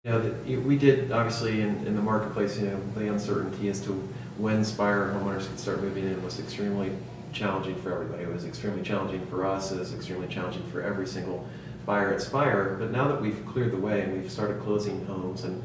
We did, obviously, in the marketplace, the uncertainty as to when SPIRE homeowners could start moving in was extremely challenging for everybody. It was extremely challenging for us. It was extremely challenging for every single buyer at SPIRE. But now that we've cleared the way and we've started closing homes, and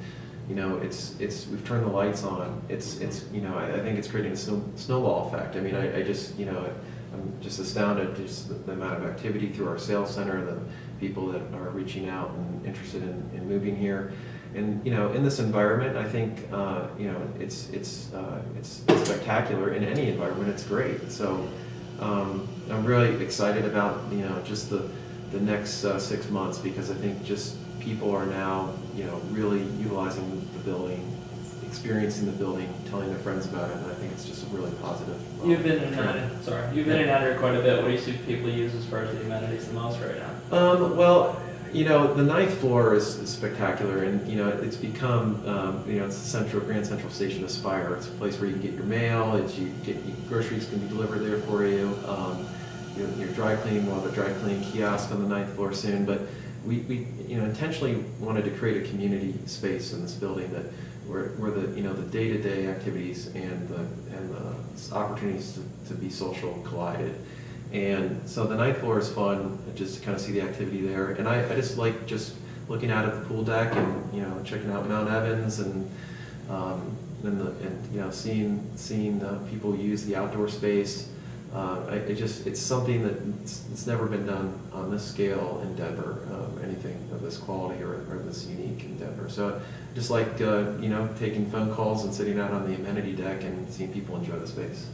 we've turned the lights on. I think it's creating a snowball effect. I mean, I'm just astounded just the amount of activity through our sales center, the people that are reaching out and interested in moving here. And in this environment, I think it's spectacular. In any environment, it's great. So I'm really excited about just the next 6 months, because I think just people are now really utilizing the building, experiencing the building, telling their friends about it, and I think it's just a really positive. You've been in and out here quite a bit. What do you see people use as far as the amenities the most right now? Well, the ninth floor is spectacular, and it's become it's the Grand Central Station of SPIRE. It's a place where you can get your mail. Groceries can be delivered there for you. Your dry cleaning. We'll have a dry cleaning kiosk on the ninth floor soon, but we intentionally wanted to create a community space in this building where the day-to-day activities and the opportunities to be social collided. And so the ninth floor is fun, just to kind of see the activity there. And I just like just looking out at the pool deck and checking out Mount Evans and seeing people use the outdoor space. It's something that's never been done on this scale in Denver, anything of this quality or this unique in Denver. So just like taking phone calls and sitting out on the amenity deck and seeing people enjoy the space.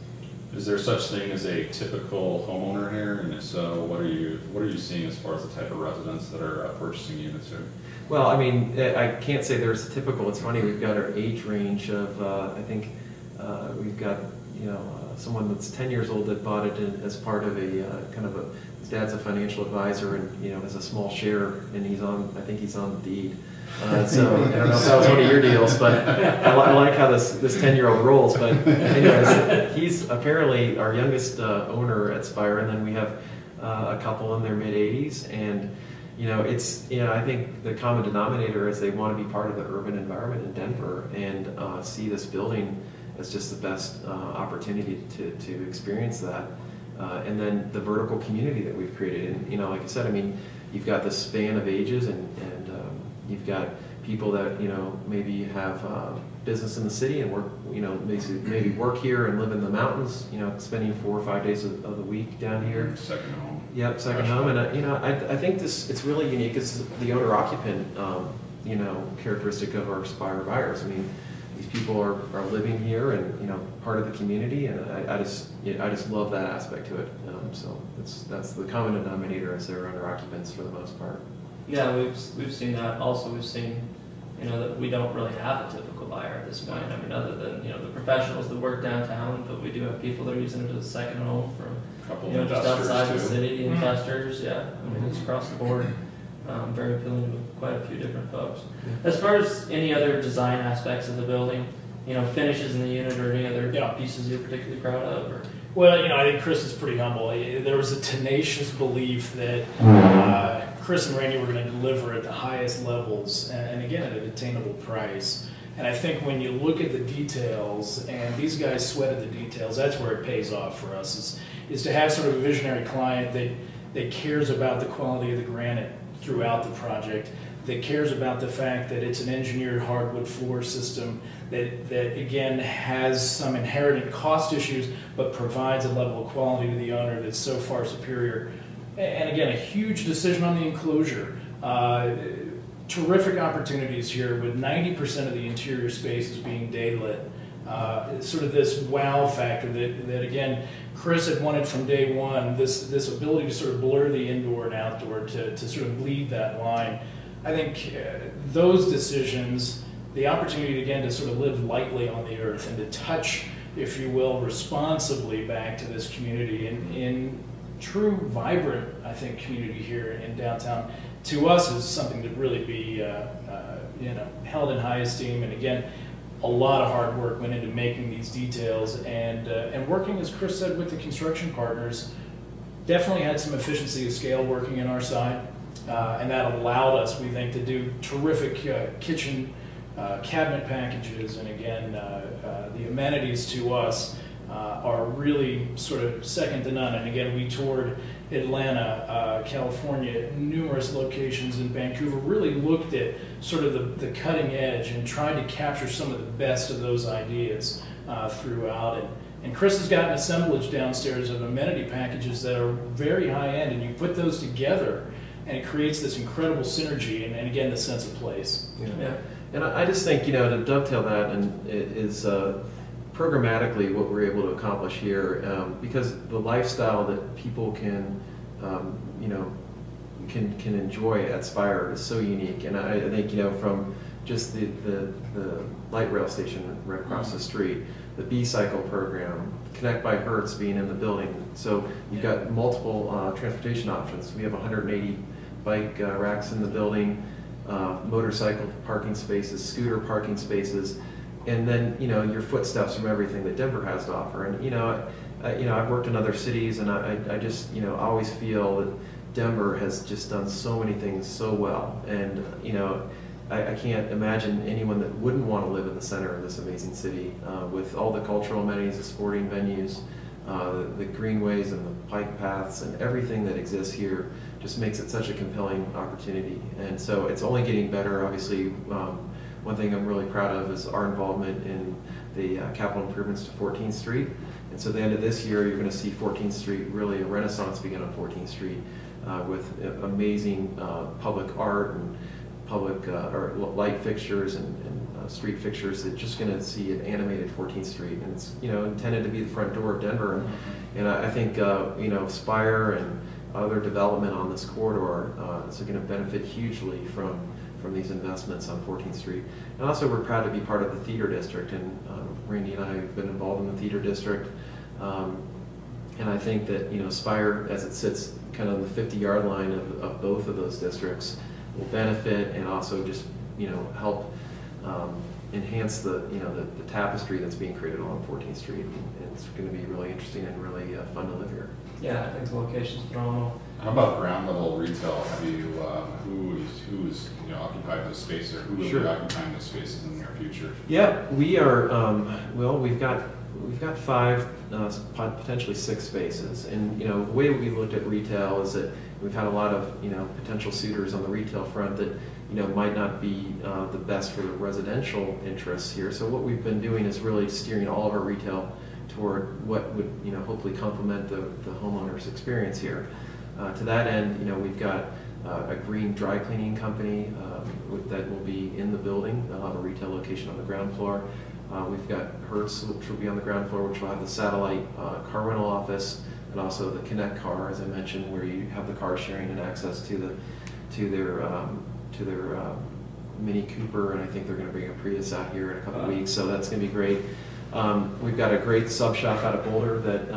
Is there such thing as a typical homeowner here, and if so, what are you seeing as far as the type of residents that are purchasing units here? Well, I mean, I can't say there's a typical. It's funny, we've got our age range of I think we've got someone that's 10 years old that bought it as part of his dad's a financial advisor and has a small share, and I think he's on the deed. So I don't know if that was one of your deals, but I like how this 10-year-old rolls. But anyways, he's apparently our youngest owner at SPIRE, and then we have a couple in their mid-80s, and I think the common denominator is they want to be part of the urban environment in Denver and see this building as just the best opportunity to experience that. And then the vertical community that we've created, and like I said, I mean, you've got this span of ages, and you've got people that maybe have business in the city and work, maybe work here and live in the mountains, spending 4 or 5 days of the week down here. Second home. Yep, second home, and I think it's really unique. It's the owner-occupant characteristic of our SPIRE buyers. I mean, these people are living here and part of the community, and I just love that aspect to it. So that's the common denominator, as they're owner occupants for the most part. Yeah, we've seen that. Also, we've seen that we don't really have a typical buyer at this point. I mean, other than the professionals that work downtown, but we do have people that are using it as a second home from just outside the city, investors. Yeah, I mean, it's across the board. Very appealing to quite a few different folks. As far as any other design aspects of the building, finishes in the unit, or any other pieces you're particularly proud of? Or? Well, I think Chris is pretty humble. There was a tenacious belief that Chris and Randy were going to deliver at the highest levels, and again, at an attainable price. And I think when you look at the details, and these guys sweated the details, that's where it pays off for us, is to have sort of a visionary client that cares about the quality of the granite throughout the project, that cares about the fact that it's an engineered hardwood floor system that again has some inherent cost issues, but provides a level of quality to the owner that's so far superior. And again, a huge decision on the enclosure. Terrific opportunities here, with 90% of the interior spaces being daylit. Sort of this wow factor that again, Chris had wanted from day one, this ability to sort of blur the indoor and outdoor, to sort of bleed that line. I think those decisions, the opportunity again to sort of live lightly on the earth and to touch, if you will, responsibly back to this community in true, vibrant, I think, community here in downtown, to us is something to really be held in high esteem. And again, a lot of hard work went into making these details, and working, as Chris said, with the construction partners. Definitely had some efficiency of scale working in our side. And that allowed us, we think, to do terrific kitchen cabinet packages. And again, the amenities to us are really sort of second to none. And again, we toured Atlanta, California, numerous locations in Vancouver, really looked at sort of the cutting edge and tried to capture some of the best of those ideas throughout. And Chris has got an assemblage downstairs of amenity packages that are very high end, and you put those together and it creates this incredible synergy and again, the sense of place. Yeah. And I just think, to dovetail that and is programmatically what we're able to accomplish here, because the lifestyle that people can enjoy at SPIRE is so unique. And I think, from just the light rail station right across the street, the B-Cycle program, Connect by Hertz being in the building. So you've got multiple transportation options. We have 180 bike racks in the building, motorcycle parking spaces, scooter parking spaces, and then your footsteps from everything that Denver has to offer. And I've worked in other cities, and I just always feel that Denver has just done so many things so well. And I can't imagine anyone that wouldn't want to live in the center of this amazing city with all the cultural amenities, the sporting venues, the greenways and the bike paths and everything that exists here just makes it such a compelling opportunity. And so it's only getting better. Obviously, one thing I'm really proud of is our involvement in the capital improvements to 14th Street. And so at the end of this year, you're going to see 14th Street, really a renaissance begin on 14th Street with amazing public art and public or light fixtures and street fixtures. That's just going to see an animated 14th Street, and it's intended to be the front door of Denver. And I think SPIRE and other development on this corridor is going to benefit hugely from these investments on 14th Street. And also, we're proud to be part of the theater district, and Randy and I have been involved in the theater district. And I think that SPIRE, as it sits kind of on the 50-yard line of both of those districts, will benefit and also just help enhance the tapestry that's being created along 14th Street. And it's going to be really interesting and really fun to live here. Yeah, I think the location's phenomenal. How about ground level retail? Have you who's occupied those spaces, or who will be occupying those spaces in the near future? Yeah, we are. Well, we've got 5, potentially 6 spaces, and the way we looked at retail is that we've had a lot of potential suitors on the retail front that might not be the best for the residential interests here. So what we've been doing is really steering all of our retail toward what would hopefully complement the homeowner's experience here. To that end, we've got a green dry cleaning company that will be in the building. They'll have a retail location on the ground floor. We've got Hertz, which will be on the ground floor, which will have the satellite car rental office, and also the Connect car, as I mentioned, where you have the car sharing and access to their Mini Cooper, and I think they're going to bring a Prius out here in a couple of weeks, so that's going to be great. We've got a great sub shop out of Boulder that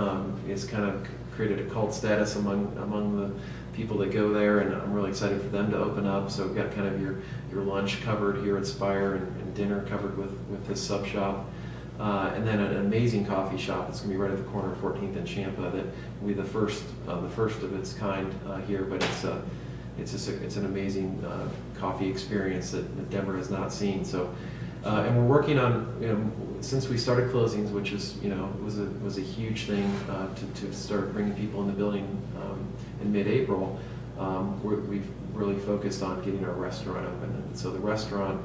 is kind of created a cult status among the people that go there, and I'm really excited for them to open up. So we've got kind of your lunch covered here at SPIRE and dinner covered with this sub shop. And then an amazing coffee shop that's going to be right at the corner of 14th and Champa that will be the first of its kind here, but it's an amazing coffee experience that Denver has not seen. So, and we're working on, since we started closings, which is was a huge thing to start bringing people in the building in mid-April. We've really focused on getting our restaurant open, and so the restaurant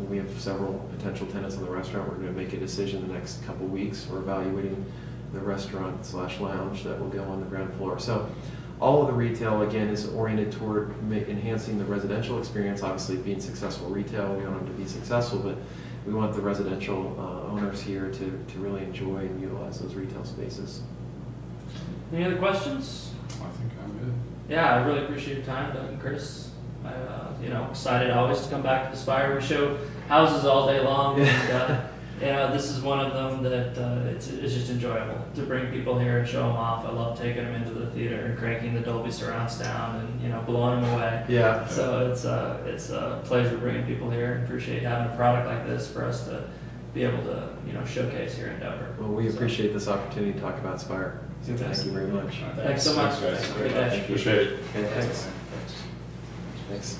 we have several potential tenants in the restaurant. We're going to make a decision the next couple weeks. We're evaluating the restaurant/lounge that will go on the ground floor. So all of the retail, again, is oriented toward enhancing the residential experience. Obviously, being successful retail, we want them to be successful, but we want the residential owners here to really enjoy and utilize those retail spaces. Any other questions? I think I'm good. Yeah, I really appreciate your time, Doug and Chris. Excited always to come back to the SPIRE. We show houses all day long, and this is one of them that it's just enjoyable to bring people here and show them off. I love taking them into the theater and cranking the Dolby surrounds down and blowing them away. Yeah. So it's a pleasure bringing people here, and appreciate having a product like this for us to be able to showcase here in Denver. Well, we appreciate this opportunity to talk about SPIRE. So thank you very much. Thanks so much. Thanks, guys. Good day. Appreciate it. Okay, thanks. Thanks. Thanks.